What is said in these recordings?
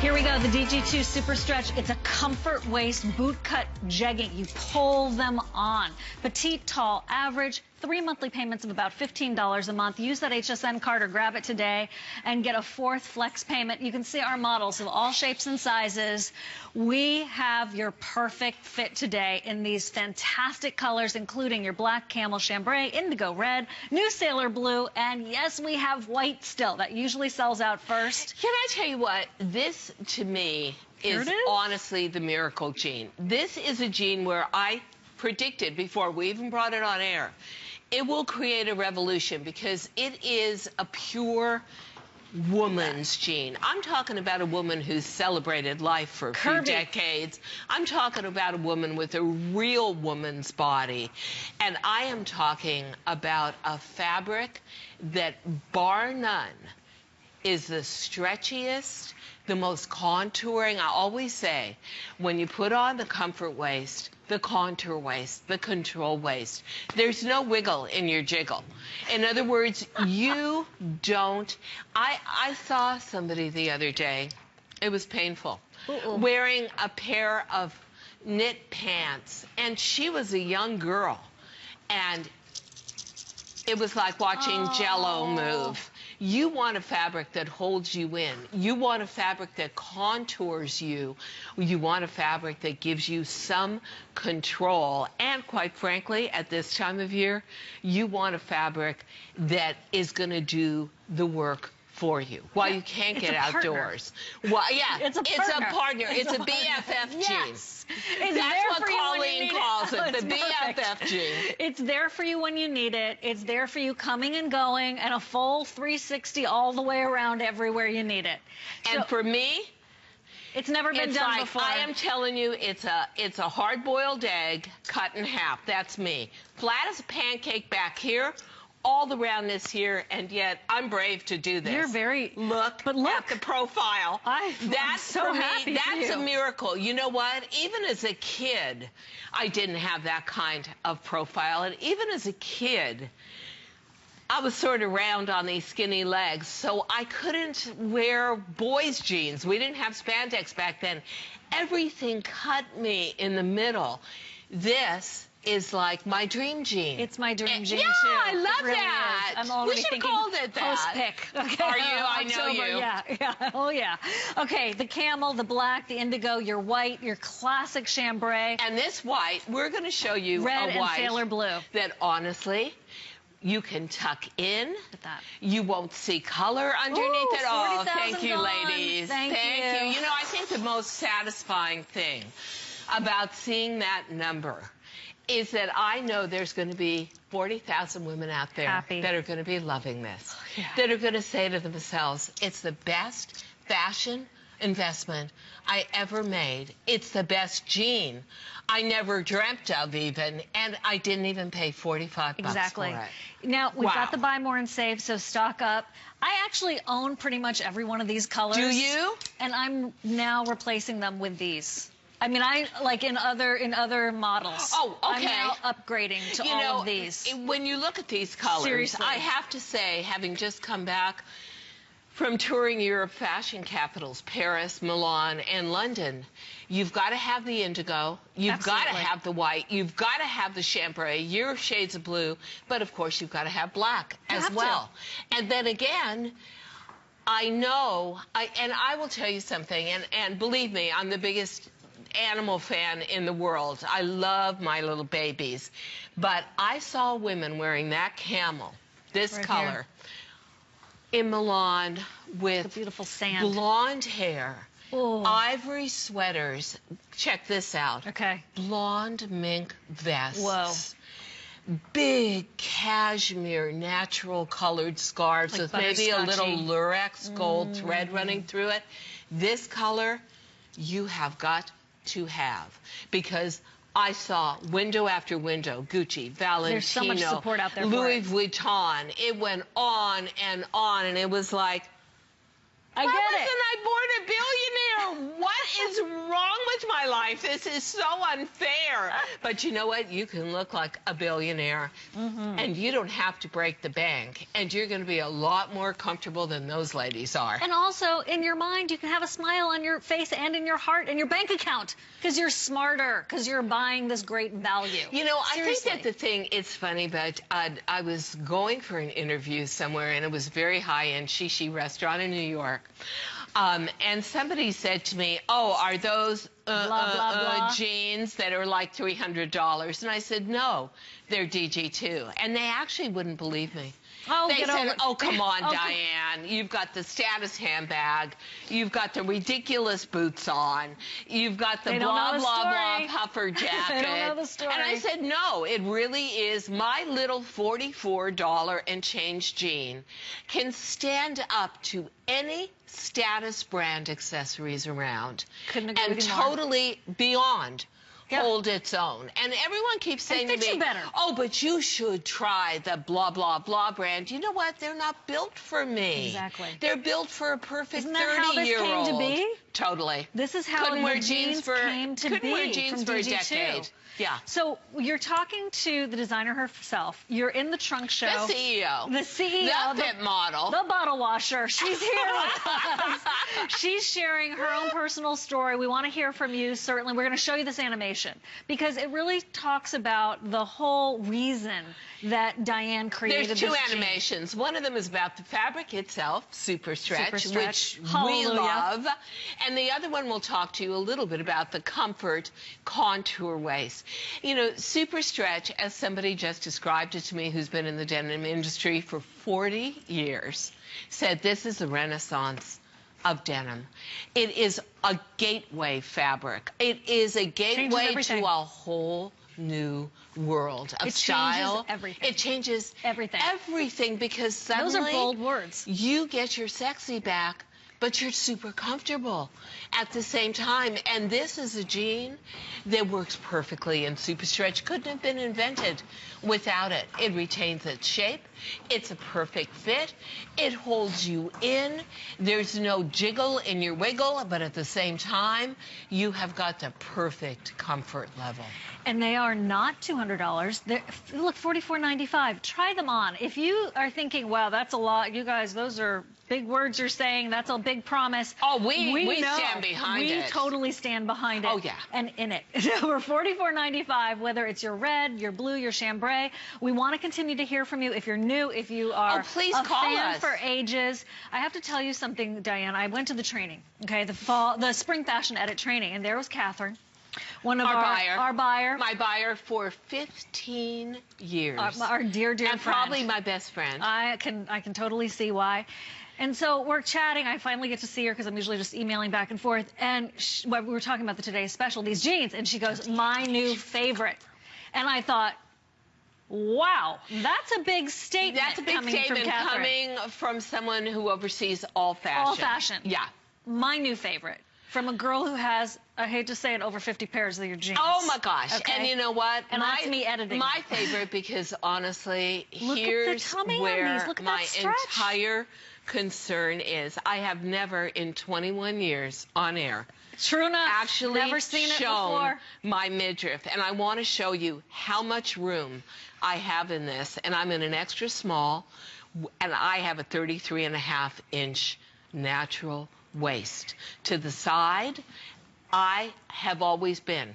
Here we go, the DG2 SuperStretch. It's a comfort waist BootCut Jegging. You pull them on. Petite, tall, average. 3 monthly payments of about $15 a month. Use that HSN card or grab it today and get a 4th flex payment. You can see our models of all shapes and sizes. We have your perfect fit today in these fantastic colors, including your black, camel, chambray, indigo red, new sailor blue, and yes, we have white still. That usually sells out first. Can I tell you what? This, to me, is honestly the miracle jean. This is a jean where I predicted before we even brought it on air, it will create a revolution because it is a pure woman's jean. I'm talking about a woman who's celebrated life for a few decades. I'm talking about a woman with a real woman's body. And I am talking about a fabric that, bar none, is the stretchiest, the most contouring. I always say, when you put on the comfort waist, the contour waist, the control waist, there's no wiggle in your jiggle. In other words, you don't... I saw somebody the other day, it was painful, wearing a pair of knit pants, and she was a young girl, and it was like watching Jell-O move. You want a fabric that holds you in. You want a fabric that contours you. You want a fabric that gives you some control. And quite frankly, at this time of year, you want a fabric that is going to do the work for you while you can't get outdoors. Well, yeah, it's a partner. It's a BFF jean. Yes. That's what Colleen calls it, the BFF jean. It's there for you when you need it. It's there for you coming and going, and a full 360 all the way around everywhere you need it. And for me, it's never been done before. I am telling you, it's a hard-boiled egg cut in half. That's me. Flat as a pancake back here, all the roundness here, and yet I'm brave to do this. You're very... Look at the profile. That's so for me, happy that's a miracle. You know what? Even as a kid, I didn't have that kind of profile. And even as a kid, I was sort of round on these skinny legs, so I couldn't wear boys' jeans. We didn't have spandex back then. Everything cut me in the middle. This is like my dream jean. It's my dream jean, too. Yeah, I love really that. I'm already we should have called it that. Post-pick. Okay. Are you? I know you. Yeah. Oh, yeah. Okay, the camel, the black, the indigo, your white, your classic chambray. And this white, we're going to show you red a white and sailor blue. That honestly, you can tuck in. Look at that. You won't see color underneath it. Oh, thank you, ladies. Thank you. You know, I think the most satisfying thing about seeing that number is that I know there's going to be 40,000 women out there that are going to be loving this, that are going to say to themselves, it's the best fashion investment I ever made. It's the best jean I never dreamt of even, and I didn't even pay 45 bucks for it. Now, we've got the buy more and save, so stock up. I actually own pretty much every one of these colors. Do you? And I'm now replacing them with these. I mean, I like in other models. Oh, okay. I'm now upgrading to all of these. When you look at these colors, seriously, I have to say, having just come back from touring Europe fashion capitals, Paris, Milan, and London, you've got to have the indigo, you've got to have the white, you've got to have the chambray, your shades of blue, but of course you've got to have black as well. And then again, I know, and I will tell you something, and believe me, I'm the biggest animal fan in the world. I love my little babies. But I saw women wearing that camel, this color, in Milan with beautiful sand, blonde hair, ivory sweaters. Check this out. Okay. Blonde mink vests. Whoa. Big cashmere, natural colored scarves with maybe a little lurex gold thread running through it. This color, you have got to have, because I saw window after window, Gucci, Valentino, there's so much support out there Louis Vuitton. It went on, and it was like, I get it. Why wasn't I born a billionaire? What What is wrong with my life? This is so unfair. But you know what? You can look like a billionaire, and you don't have to break the bank, and you're going to be a lot more comfortable than those ladies are. And also, in your mind, you can have a smile on your face and in your heart and your bank account, because you're smarter, because you're buying this great value. You know, Seriously. I think that the thing, it's funny, but I was going for an interview somewhere, and it was very high-end shishi restaurant in New York. And somebody said to me, oh, are those blah, blah, blah. jeans that are like $300? And I said, no, they're DG2. And they actually wouldn't believe me. Oh, they said, oh, come on, Oh, Diane. You've got the status handbag. You've got the ridiculous boots on. You've got the blah, blah, blah puffer jacket. They don't know the story. And I said, no, it really is. My little $44 and change jean can stand up to any status brand accessories around. Couldn't agree and with you more. Totally beyond. Hold its own. And everyone keeps saying to me, oh, but you should try the blah, blah, blah brand. You know what? They're not built for me. Exactly. They're built for a perfect 30-year-old. Isn't that how this came to be? Totally. This is how the jeans came to be. Couldn't wear jeans for a decade. Yeah. So you're talking to the designer herself. You're in the trunk show. The CEO. The CEO. The fit model. The bottle washer. She's here with us. She's sharing her own personal story. We want to hear from you, certainly. We're going to show you this animation because it really talks about the whole reason that Diane created There's this two jean. animations. One of them is about the fabric itself, SuperStretch, which Hallelujah. we love. And the other one will talk to you a little bit about the comfort contour waist. You know, SuperStretch, as somebody just described it to me who's been in the denim industry for 40 years, said this is the renaissance of denim. It is a gateway fabric. It is a gateway to a whole new world of style. It changes everything. It changes everything because suddenly those are bold words. You get your sexy back, but you're super comfortable at the same time. And this is a jean that works perfectly in SuperStretch. Couldn't have been invented without it. It retains its shape. It's a perfect fit. It holds you in. There's no jiggle in your wiggle, but at the same time, you have got the perfect comfort level. And they are not $200. They're, look, $44.95. Try them on. If you are thinking, wow, that's a lot, you guys, those are big words you're saying. That's a big promise. Oh, we know. stand behind it. We totally stand behind it. Oh, yeah. And in it. We're $44.95, whether it's your red, your blue, your chambray. We want to continue to hear from you. If you're new, if you are a fan for ages. I have to tell you something, Diane. I went to the training, okay, the spring fashion edit training, and there was Catherine. One of our buyer. My buyer for 15 years. Our dear, dear and friend. Probably my best friend. I can totally see why. And so we're chatting. I finally get to see her because I'm usually just emailing back and forth. And we were talking about the today's special, these jeans. And she goes, my new favorite. And I thought, wow, that's a big statement. That's a big statement coming from someone who oversees all fashion. All fashion. Yeah. My new favorite. From a girl who has, I hate to say it, over 50 pairs of your jeans. Oh, my gosh. Okay. And you know what? And that's me editing. My favorite, because honestly, Look here's at the tummy where on these. Look at my that stretch. entire concern is. I have never in 21 years on air True enough. actually never seen it shown before. my midriff. And I want to show you how much room I have in this. And I'm in an extra small, and I have a 33.5-inch natural waist. To the side, I have always been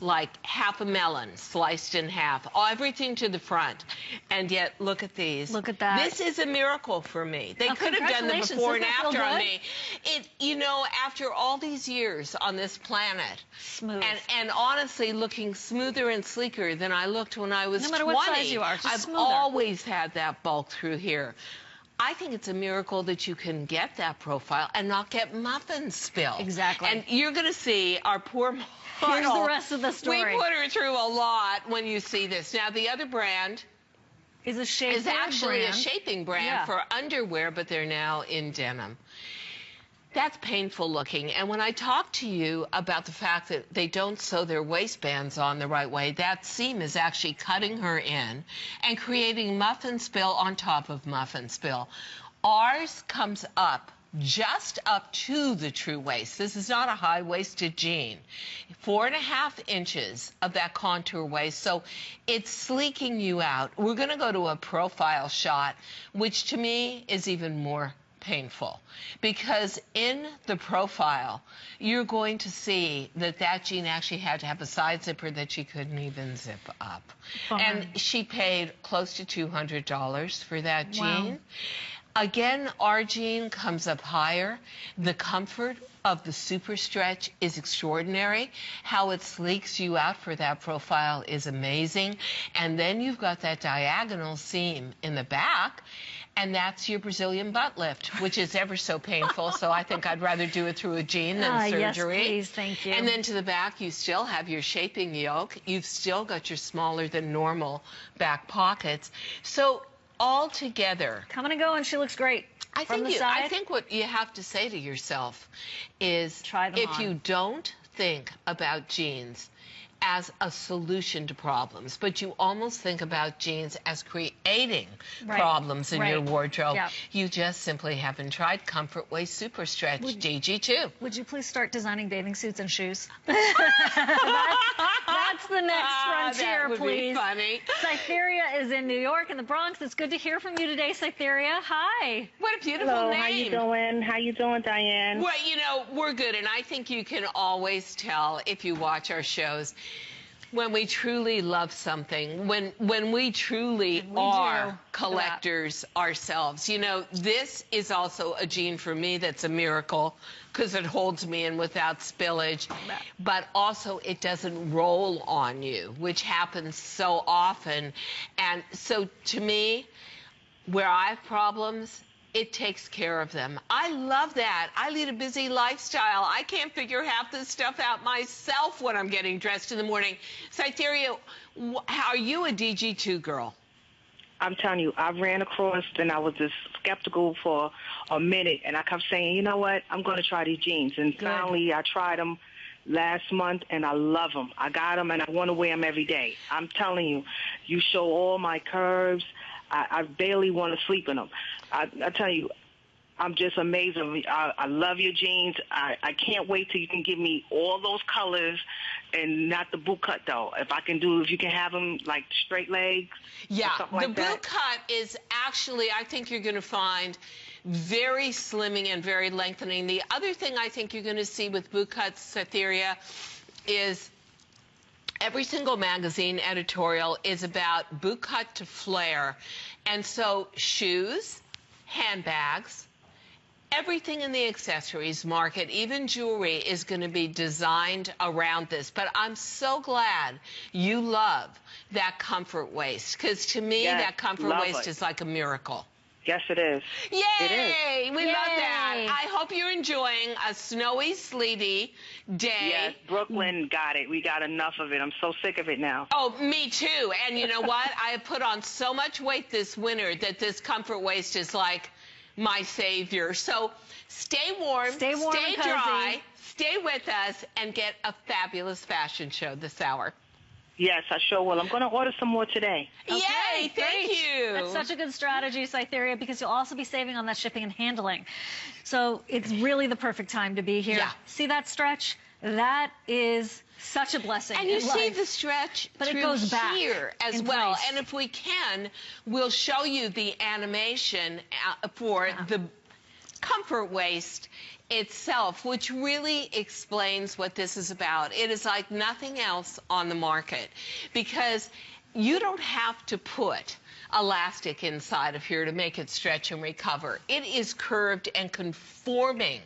like half a melon sliced in half, everything to the front. And yet, look at these. Look at that. This is a miracle for me. They could have done the before and after on me. You know, after all these years on this planet, smooth. And honestly, looking smoother and sleeker than I looked when I was 20. No matter what size you are, just I've smoother. always had that bulk through here. I think it's a miracle that you can get that profile and not get muffin spill. Exactly. And you're going to see our poor model. Here's the rest of the story. We put her through a lot when you see this. Now, the other brand is actually a shaping brand for underwear, but they're now in denim. That's painful looking. And when I talk to you about the fact that they don't sew their waistbands on the right way, that seam is actually cutting her in and creating muffin spill on top of muffin spill. Ours comes up just up to the true waist. This is not a high-waisted jean. 4.5 inches of that contour waist, so it's sleeking you out. We're going to go to a profile shot, which to me is even more painful, because in the profile you're going to see that that jean actually had to have a side zipper that she couldn't even zip up. And she paid close to $200 for that jean. Wow. Again, our jean comes up higher. The comfort of the SuperStretch is extraordinary. How it sleeks you out for that profile is amazing. And then you've got that diagonal seam in the back, and that's your Brazilian butt lift, which is ever so painful. So I think I'd rather do it through a jean than surgery. Yes, please, thank you. And then to the back, you still have your shaping yoke. You've still got your smaller than normal back pockets. So all together, coming and going, she looks great. I think what you have to say to yourself is, if you don't think about jeans as a solution to problems, but you almost think about jeans as creating problems in your wardrobe, you just simply haven't tried Comfort Waist SuperStretch DG2. Would you please start designing bathing suits and shoes? That's the next frontier, that would please. Be funny. Cytherea is in New York in the Bronx. It's good to hear from you today, Cytherea. Hi. What a beautiful Hello, name. how you doing? How you doing, Diane? Well, you know, we're good, and I think you can always tell if you watch our shows when we truly love something, when we truly are collectors ourselves. You know, this is also a jean for me that's a miracle, because it holds me in without spillage, but also it doesn't roll on you, which happens so often. And so to me, where I have problems, it takes care of them. I love that. I lead a busy lifestyle. I can't figure half this stuff out myself when I'm getting dressed in the morning. Cytherea, are you a DG2 girl? I'm telling you, I ran across and I was just skeptical for a minute, and I kept saying, you know what, I'm going to try these jeans. And finally, I tried them last month, and I love them. I got them, and I want to wear them every day. I'm telling you, you show all my curves. I barely want to sleep in them. I tell you, I'm just amazed. I love your jeans. I can't wait till you can give me all those colors, and not the boot cut, though. If you can have them like straight legs. Yeah, or something like the boot cut is actually, I think you're going to find, very slimming and very lengthening. The other thing I think you're going to see with boot cuts, Cytherea, is every single magazine editorial is about boot cut to flare. And so shoes, handbags, everything in the accessories market, even jewelry, is going to be designed around this. But I'm so glad you love that comfort waist, because to me, that comfort waist is like a miracle. Yes, it is. Yay! It is. We love that. I hope you're enjoying a snowy, sleety day. Yes, Brooklyn got it. We got enough of it. I'm so sick of it now. Oh, me too. And you know what? I have put on so much weight this winter that this comfort waist is like my savior. So stay warm, stay dry, stay with us, and get a fabulous fashion show this hour. Yes, I sure will. I'm going to order some more today. Okay, yay, thank you. That's such a good strategy, Cytherea, because you'll also be saving on that shipping and handling. So it's really the perfect time to be here. Yeah. See that stretch? That is such a blessing. And you see the stretch, but it goes back here as well. And if we can, we'll show you the animation for the comfort waist itself, which really explains what this is about. It is like nothing else on the market, because you don't have to put elastic inside of here to make it stretch and recover. It is curved and conforming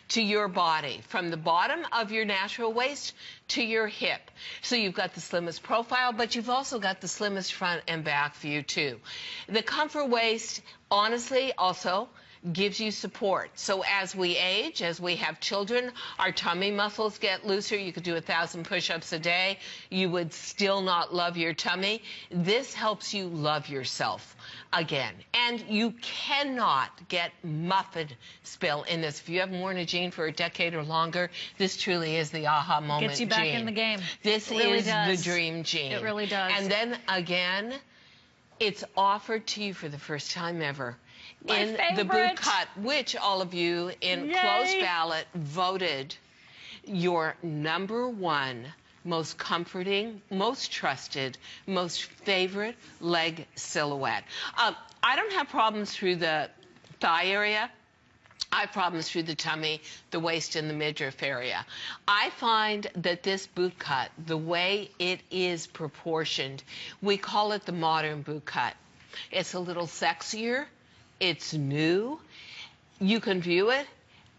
to your body from the bottom of your natural waist to your hip. So you've got the slimmest profile, but you've also got the slimmest front and back view too. The comfort waist, honestly, also gives you support. So as we age, as we have children, our tummy muscles get looser. You could do 1,000 push-ups a day. You would still not love your tummy. This helps you love yourself again. And you cannot get muffin spill in this. If you haven't worn a jean for a decade or longer, this truly is the aha moment Gets you back jean. In the game. This really is does. the dream jean. It really does. And then again, it's offered to you for the first time ever in the boot cut, which all of you in closed ballot voted your #1 most comforting, most trusted, most favorite leg silhouette. I don't have problems through the thigh area. I have problems through the tummy, the waist, and the midriff area. I find that this boot cut, the way it is proportioned, we call it the modern boot cut. It's a little sexier. It's new. You can view it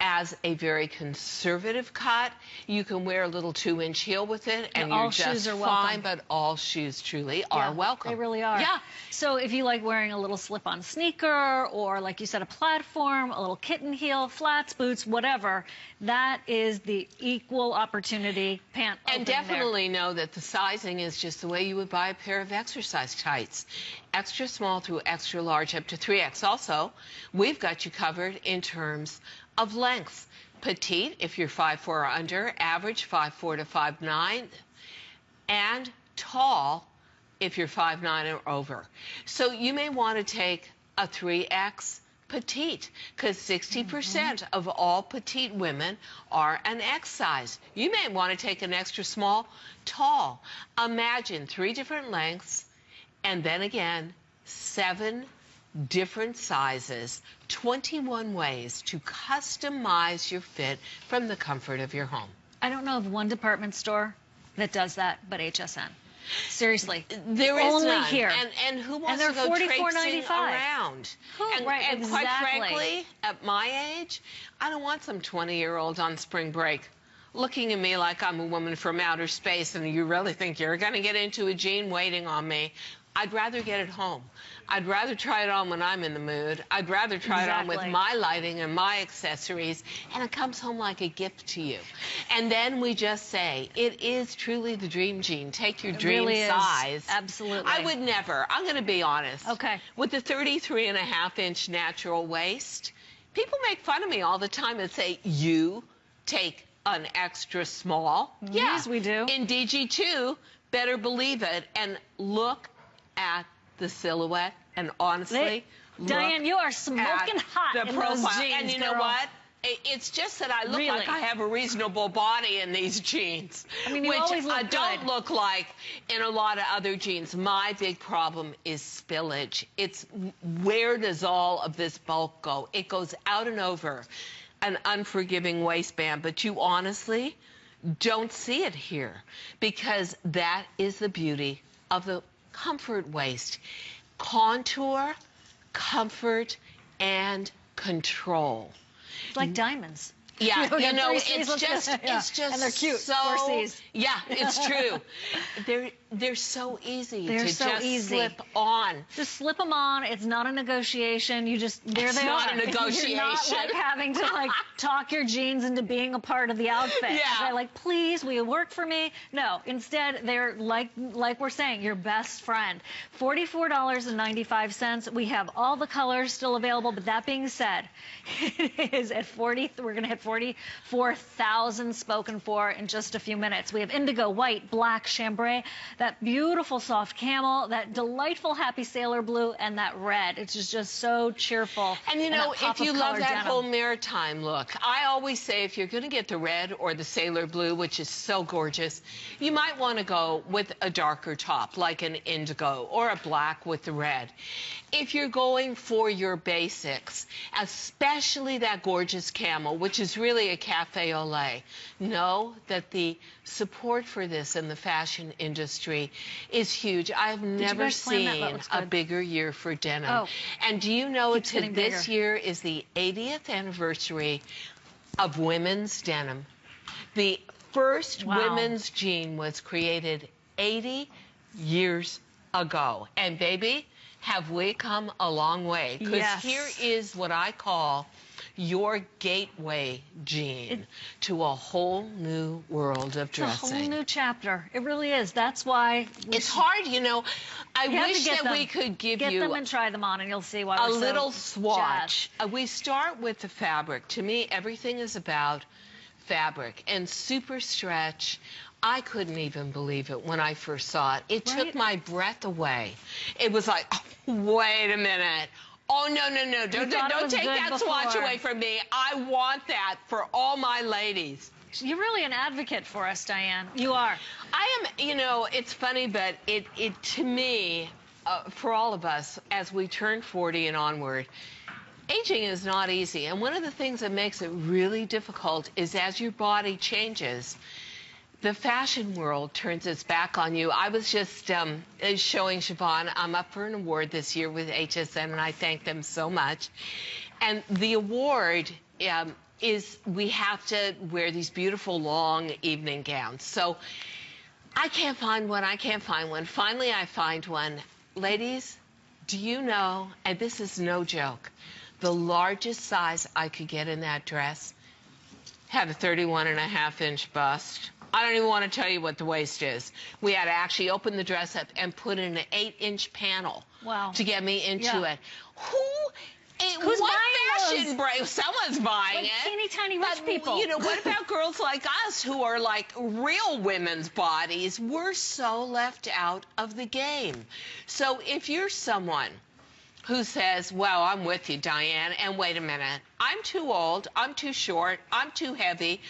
as a very conservative cut. You can wear a little 2-inch heel with it, and you're just fine, but all shoes truly are welcome. They really are. Yeah. So if you like wearing a little slip-on sneaker, or like you said, a platform, a little kitten heel, flats, boots, whatever, that is the equal opportunity pant opening. And definitely know that the sizing is just the way you would buy a pair of exercise tights. Extra small through extra large up to 3X. Also, we've got you covered in terms of length. Petite, if you're 5'4" or under, average 5'4" to 5'9", and tall, if you're 5'9" or over. So you may want to take a 3X petite, because 60% of all petite women are an X size. You may want to take an extra small tall. Imagine 3 different lengths, and then again, 7 different sizes, 21 ways to customize your fit from the comfort of your home. I don't know of one department store that does that but HSN. Seriously. There is only none. here. And who wants to go traipsing around? And quite frankly, at my age, I don't want some 20-year-old on spring break looking at me like I'm a woman from outer space and you really think you're going to get into a jean waiting on me. I'd rather get it home. I'd rather try it on when I'm in the mood. I'd rather try it on with my lighting and my accessories, and it comes home like a gift to you. And then we just say, it is truly the dream jean. Take your dream size. Absolutely. I would never, I'm going to be honest. Okay. With the 33.5-inch natural waist, people make fun of me all the time and say, you take an extra small. Yes, we do. In DG2, better believe it, and look at the silhouette, and honestly, Diane, you are smoking hot the in profile. those jeans, and you know what? It's just that I look like I have a reasonable body in these jeans, I mean, you which always look I don't look like in a lot of other jeans. My big problem is spillage. It's where does all of this bulk go? It goes out and over an unforgiving waistband, but you honestly don't see it here, because that is the beauty of the comfort waist. Contour, comfort, and control. It's like diamonds. Yeah, you know, it's just and they're cute. So, 4 C's. Yeah, it's true. They're so easy to so just easy. slip on. Just slip them on. It's not a negotiation. You just, there they are. It's not a negotiation. You're not like having to like talk your jeans into being a part of the outfit. Yeah. They're like, please, will you work for me? No, instead they're like we're saying, your best friend. $44.95. We have all the colors still available, but that being said, it is at 40. We're going to hit 44,000 spoken for in just a few minutes. We have indigo, white, black, chambray, that beautiful soft camel, that delightful happy sailor blue, and that red. It's just so cheerful. And you know, if you love that whole maritime look, I always say if you're going to get the red or the sailor blue, which is so gorgeous, you might want to go with a darker top, like an indigo, or a black with the red. If you're going for your basics, especially that gorgeous camel, which is really a cafe au lait, know that the support for this in the fashion industry is huge. I've never seen a bigger year for denim. Oh. And do you know that this year is the 80th anniversary of women's denim? The first women's jean was created 80 years ago. And baby, have we come a long way. Because here is what I call your gateway jean to a whole new world of dressing. It's a whole new chapter. It really is. That's why it's hard, you know. I wish that we could give you them and try them on, and you'll see why a little swatch. We start with the fabric. To me, everything is about fabric. And SuperStretch, I couldn't even believe it when I first saw it. It took my breath away. It was like, oh, wait a minute. Oh, no, no, no. Don't take that swatch away from me. I want that for all my ladies. You're really an advocate for us, Diane. You are. I am, you know, it's funny, but it to me, for all of us, as we turn 40 and onward, aging is not easy. And one of the things that makes it really difficult is as your body changes, the fashion world turns its back on you. I was just showing Siobhan, I'm up for an award this year with HSN, and I thank them so much. And the award is we have to wear these beautiful long evening gowns. So I can't find one. I can't find one. Finally, I find one. Ladies, do you know, and this is no joke, the largest size I could get in that dress had a 31.5-inch bust. I don't even want to tell you what the waist is. We had to actually open the dress up and put in an 8-inch panel to get me into it. Who's what buying fashion brand? Someone's buying it. Teeny tiny rich people. You know, what about girls like us who are like real women's bodies? We're so left out of the game. So if you're someone who says, well, I'm with you, Diane, and wait a minute, I'm too old, I'm too short, I'm too heavy,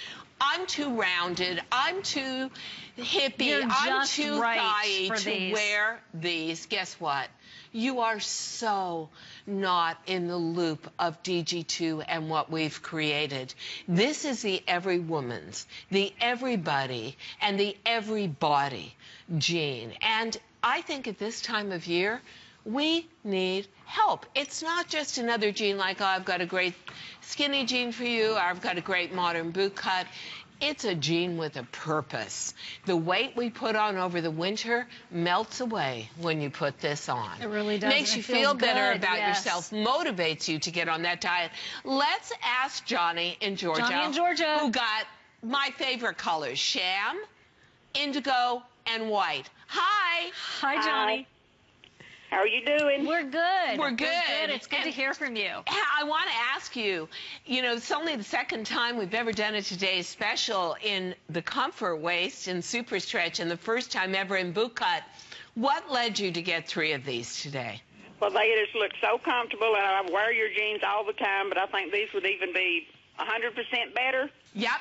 I'm too rounded, I'm too hippie, I'm too thigh to wear these. Guess what? You are so not in the loop of DG2 and what we've created. This is the every woman's, the everybody, and the everybody jean. And I think at this time of year, we need help. It's not just another jean like, oh, I've got a great skinny jean for you, or I've got a great modern boot cut. It's a jean with a purpose. The weight we put on over the winter melts away when you put this on. It really does. Makes you feel better about yourself, motivates you to get on that diet. Let's ask Johnny in Georgia. Johnny in Georgia. Who got my favorite colors, sham, indigo, and white. Hi. Hi, Johnny. How are you doing? We're good. We're good. It's good to hear from you. I want to ask you, you know, it's only the second time we've ever done a Today's Special in the comfort waist and SuperStretch, and the first time ever in BootCut. What led you to get 3 of these today? Well, they just look so comfortable, and I wear your jeans all the time, but I think these would even be 100% better. Yep.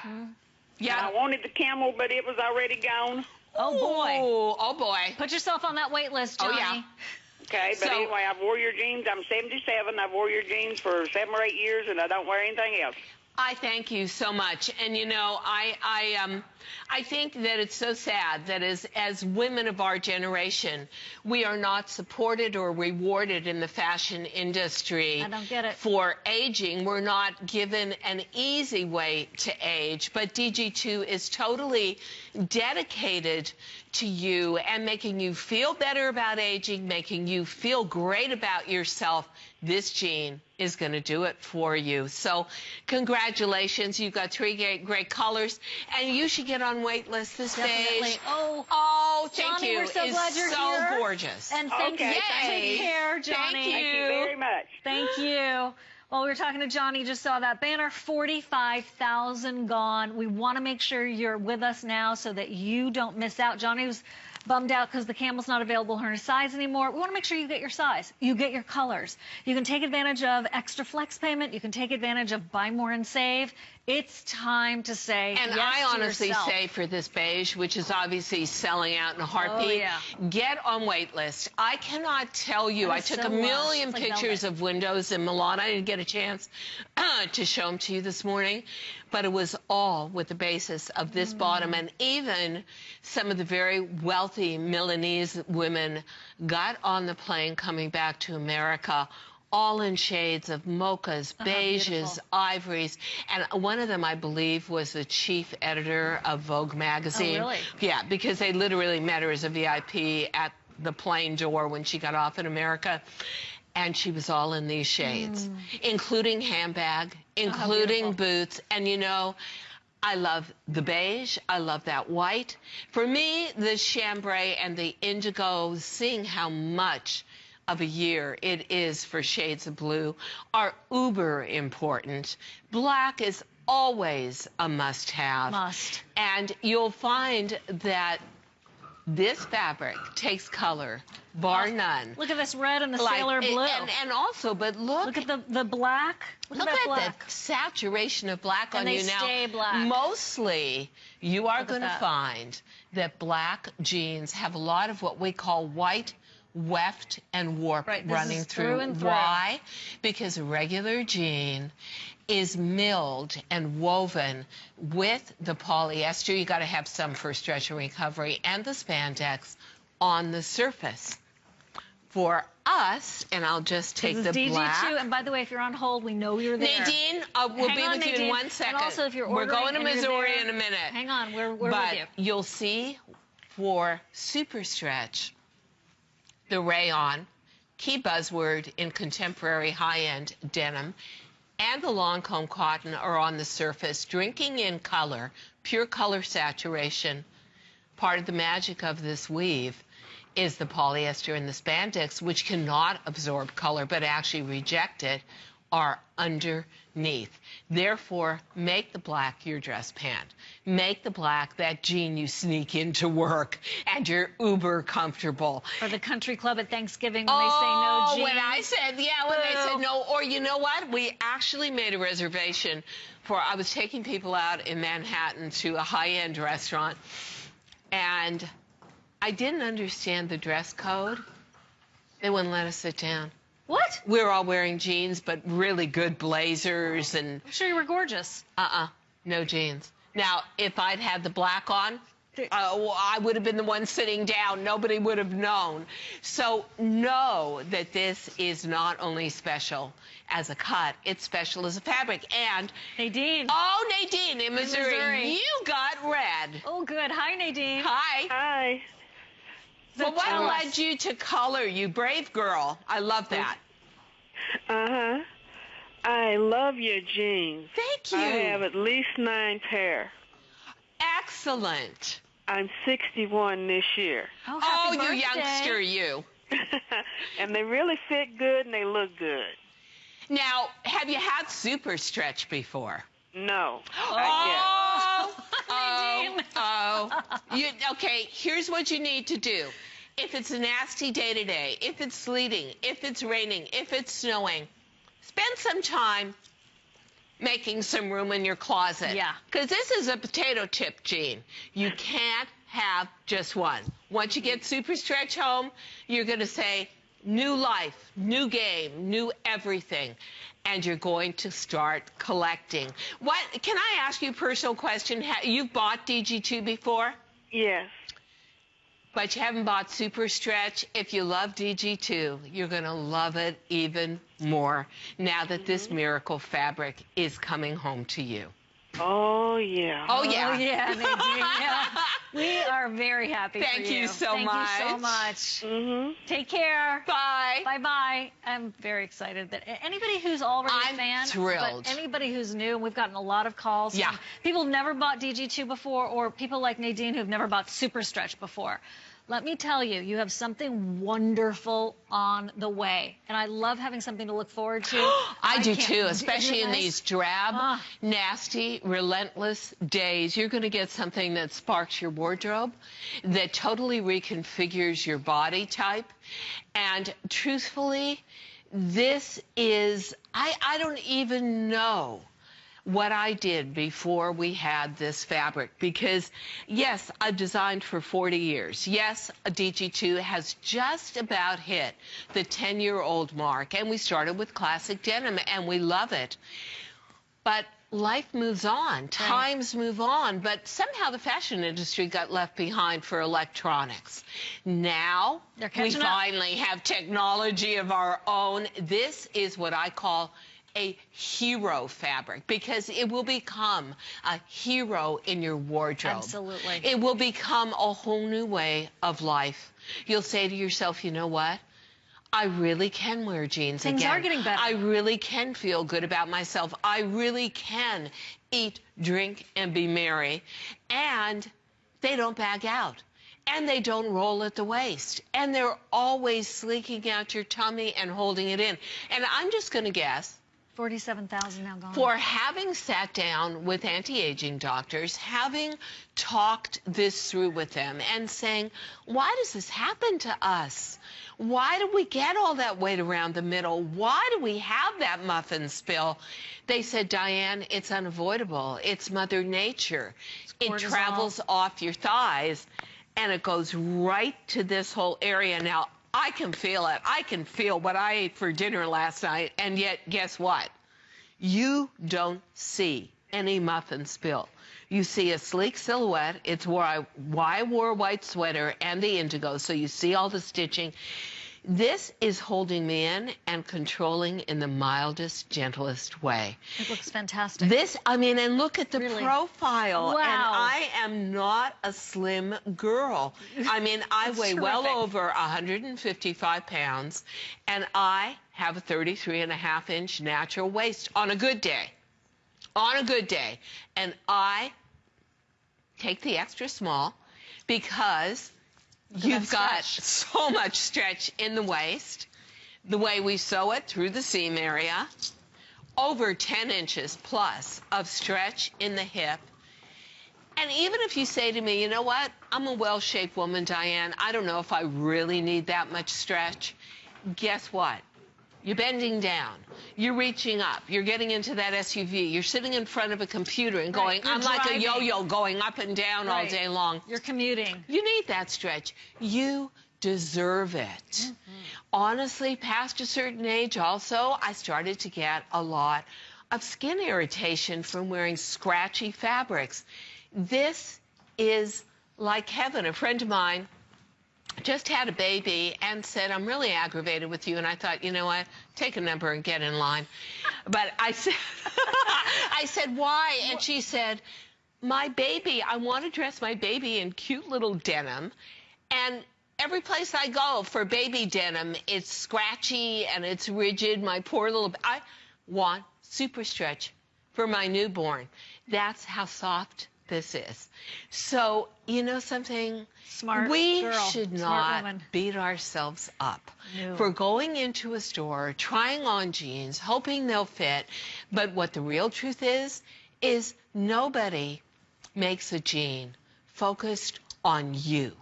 Yeah. I wanted the Camel, but it was already gone. Oh, boy. Oh, boy. Put yourself on that wait list, Johnny. Oh, yeah. Okay, but anyway, I've wore your jeans. I'm 77. I've wore your jeans for 7 or 8 years, and I don't wear anything else. I thank you so much. And, you know, I think that it's so sad that as women of our generation, we are not supported or rewarded in the fashion industry. I don't get it. For aging. We're not given an easy way to age. But DG2 is totally dedicated to you and making you feel better about aging, making you feel great about yourself. This jean is going to do it for you. So congratulations. You've got 3 great colors, and you should get on wait list. This beige. Oh, thank Johnny, you. we're so glad you're here. So gorgeous. And thank you. Take care, Johnny. Thank you. Thank you very much. Thank you. Well, we were talking to Johnny, just saw that banner, 45,000 gone. We want to make sure you're with us now so that you don't miss out. Johnny was bummed out because the Camel's not available in her size anymore. We want to make sure you get your size. You get your colors. You can take advantage of extra flex payment. You can take advantage of buy more and save. It's time to say and yes I honestly to yourself. say for this beige, which is obviously selling out in a heartbeat, get on wait list. I cannot tell you. I took a million pictures of windows in Milan. I didn't get a chance to show them to you this morning, but it was all with the basis of this bottom. And even some of the very wealthy Milanese women got on the plane coming back to America, all in shades of mochas, beiges, ivories. And one of them, I believe, was the chief editor of Vogue magazine. Oh, really? Yeah, because they literally met her as a VIP at the plane door when she got off in America. And she was all in these shades, including handbag, including boots. And, you know, I love the beige. I love that white. For me, the chambray and the indigo, seeing how much of a year it is for shades of blue, are uber important. Black is always a must-have. Must. And you'll find that This fabric takes color, bar none. Look at this red and the sailor blue. And also, but look at the black. Look at that saturation of black on you now. And they stay black. Mostly, you are going to find that black jeans have a lot of what we call white, weft, and warp running through. Why? Because a regular jean is milled and woven with the polyester. You got to have some for stretch and recovery, and the spandex on the surface. For us, and I'll just take the DG2, black. and by the way, if you're on hold, we know you're there. Nadine, we'll be with you in 1 second. And also, if you're ordering, we're going to Missouri in a minute. Hang on, we're with you. You'll see for SuperStretch, the rayon, key buzzword in contemporary high-end denim, and the long comb cotton are on the surface, drinking in color, pure color saturation. Part of the magic of this weave is the polyester and the spandex, which cannot absorb color but actually reject it, are underneath. Therefore, make the black your dress pant. Make the black that jean you sneak into work and you're uber comfortable. For the country club at Thanksgiving when they say no jeans. When I said, when they said no. Or you know what? We actually made a reservation for, I was taking people out in Manhattan to a high-end restaurant, and I didn't understand the dress code. They wouldn't let us sit down. What? We were all wearing jeans, but really good blazers and... I'm sure you were gorgeous. No jeans. Now, if I'd had the black on, I would have been the one sitting down. Nobody would have known. So know that this is not only special as a cut, it's special as a fabric. And... Nadine. Oh, Nadine in Missouri. You got red. Oh, good. Hi, Nadine. Hi. Hi. Well, what led you to color, you brave girl? I love that. I love your jeans. Thank you. I have at least 9 pair. Excellent. I'm 61 this year. Oh, happy birthday. You youngster, you. And they really fit good and they look good. Now, have you had SuperStretch before? No. Okay, here's what you need to do. If it's a nasty day today, if it's sleeting, if it's raining, if it's snowing, spend some time making some room in your closet. Yeah. Because this is a potato chip jean. You can't have just one. Once you get SuperStretch home, you're going to say, new life, new game, new everything. And you're going to start collecting. Can I ask you a personal question? You've bought DG2 before? Yes. But you haven't bought SuperStretch. If you love DG2, you're going to love it even more now that this miracle fabric is coming home to you. Oh, yeah. Oh, yeah. Oh, yeah, Nadine. Yeah. We are very happy for you. Thank you so much. Thank you so much. Take care. Bye. Bye-bye. I'm very excited that anybody who's already a fan, I'm thrilled. But anybody who's new, and we've gotten a lot of calls. Yeah. People who've never bought DG2 before, or people like Nadine who've never bought SuperStretch before. Let me tell you, you have something wonderful on the way. And I love having something to look forward to. I do too, especially in these drab, nasty, relentless days. You're going to get something that sparks your wardrobe, that totally reconfigures your body type. And truthfully, this is, I don't even know what I did before we had this fabric, because yes, I've designed for 40 years. Yes, a DG2 has just about hit the 10-year-old mark, and we started with classic denim, and we love it. But life moves on, times move on, but somehow the fashion industry got left behind for electronics. Now we finally have technology of our own. This is what I call a hero fabric, because it will become a hero in your wardrobe. Absolutely. It will become a whole new way of life. You'll say to yourself, you know what? I really can wear jeans again. Things are getting better. I really can feel good about myself. I really can eat, drink, and be merry. And they don't bag out. And they don't roll at the waist. And they're always sleeking out your tummy and holding it in. And I'm just going to guess 47,000 now gone. For having sat down with anti-aging doctors, having talked this through with them and saying, why does this happen to us? Why do we get all that weight around the middle? Why do we have that muffin spill? They said, Diane, it's unavoidable. It's Mother Nature. It travels off your thighs, and it goes right to this whole area. Now, I can feel it. I can feel what I ate for dinner last night, and yet, guess what? You don't see any muffin spill. You see a sleek silhouette. It's why I wore a white sweater and the indigo, so you see all the stitching. This is holding me in and controlling in the mildest, gentlest way. It looks fantastic. This, I mean, and look at the profile. Wow. And I am not a slim girl. I mean, I weigh well over 155 pounds, and I have a 33.5-inch natural waist on a good day. On a good day. And I take the extra small because you've got so much stretch in the waist, the way we sew it through the seam area, over 10 inches plus of stretch in the hip. And even if you say to me, you know what, I'm a well-shaped woman, Diane, I don't know if I really need that much stretch, guess what? You're bending down. You're reaching up. You're getting into that SUV. You're sitting in front of a computer and going, I'm like a yo-yo going up and down all day long. You're commuting. You need that stretch. You deserve it. Honestly, past a certain age also, I started to get a lot of skin irritation from wearing scratchy fabrics. This is like heaven. A friend of mine just had a baby and said, I'm really aggravated with you. And I thought, you know what, take a number and get in line. But I said, I said, why? And she said, my baby, I want to dress my baby in cute little denim. And every place I go for baby denim, it's scratchy and it's rigid. My poor little, I want SuperStretch for my newborn. That's how soft this is. So, you know something? Smart we girl. should Smart not woman. beat ourselves up No. for going into a store, trying on jeans, hoping they'll fit. But what the real truth is nobody makes a jean focused on you,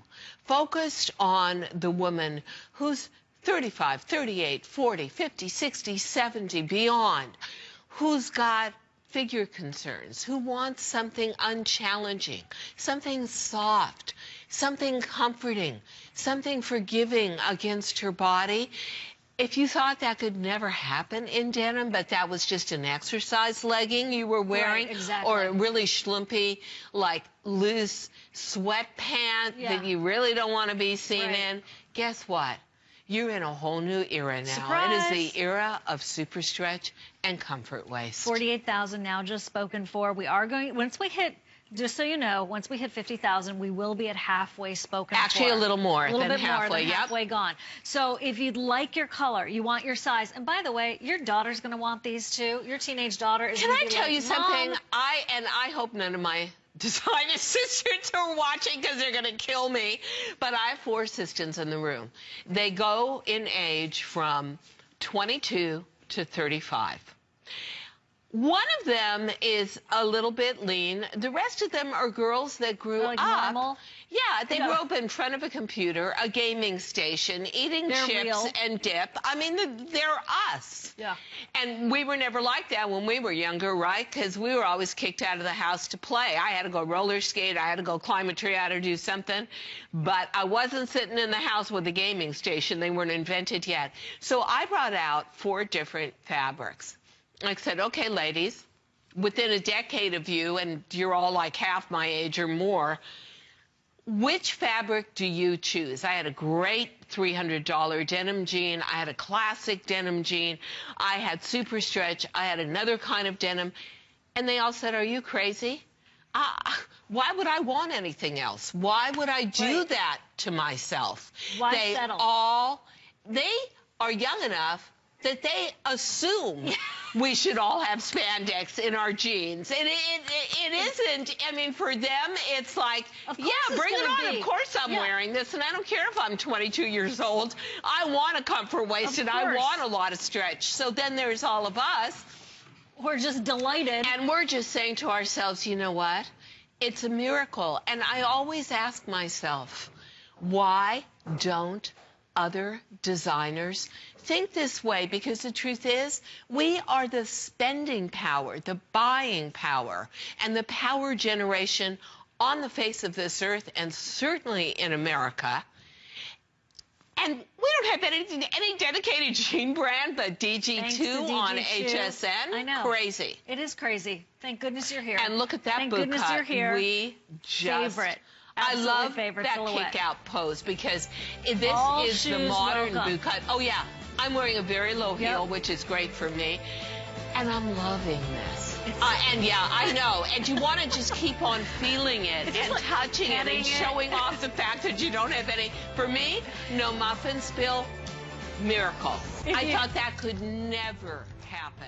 focused on the woman who's 35, 38, 40, 50, 60, 70, beyond, who's got figure concerns, who wants something unchallenging, something soft, something comforting, something forgiving against her body. If you thought that could never happen in denim, but that was just an exercise legging you were wearing, or a really schlumpy, like loose sweatpant that you really don't want to be seen in, guess what? You're in a whole new era now. Surprise. It is the era of SuperStretch and comfort waist. 48,000 now just spoken for. We are going, once we hit, just so you know, once we hit 50,000, we will be at halfway spoken for. Actually, a little more a little than bit halfway. more than halfway gone. So if you'd like your color, you want your size, and by the way, your daughter's going to want these too. Your teenage daughter is going to be like, Can I tell you something? Mom. I hope none of my designer sisters are watching because they're going to kill me. But I have 4 assistants in the room. They go in age from 22 to 35. One of them is a little bit lean. The rest of them are girls that grew like up. normal? Yeah, they grew up in front of a computer, a gaming station, eating chips and dip. I mean, they're us. Yeah. And we were never like that when we were younger, right? Because we were always kicked out of the house to play. I had to go roller skate. I had to go climb a tree. I had to do something. But I wasn't sitting in the house with a gaming station. They weren't invented yet. So I brought out 4 different fabrics. I said, okay, ladies, within a decade of you, and you're all like half my age or more, which fabric do you choose? I had a great $300 denim jean. I had a classic denim jean. I had SuperStretch. I had another kind of denim. And they all said, are you crazy? Why would I want anything else? Why would I do that to myself? Why settle? They are young enough that they assume we should all have spandex in our jeans. And it isn't. I mean, for them, it's like, yeah, bring it on. Of course I'm wearing this, and I don't care if I'm 22 years old. I want a comfort waist, and I want a lot of stretch. So then there's all of us We're just delighted. And we're just saying to ourselves, you know what? It's a miracle. And I always ask myself, why don't other designers think this way? Because the truth is, we are the spending power, the buying power, and the power generation on the face of this earth, and certainly in America. And we don't have any dedicated jean brand, but DG2 on HSN. I know. Crazy. It is crazy. Thank goodness you're here. And look at that Thank boot goodness cut. you're here. We just... Favorite. I Absolutely love favorite that silhouette. kick-out pose because this All is the shoes modern welcome. boot cut. Oh, yeah. I'm wearing a very low heel, which is great for me. And I'm loving this. And yeah, I know. And you want to just keep on feeling it and like touching it and petting showing off the fact that you don't have any. For me, no muffin spill, miracle. I thought that could never happen.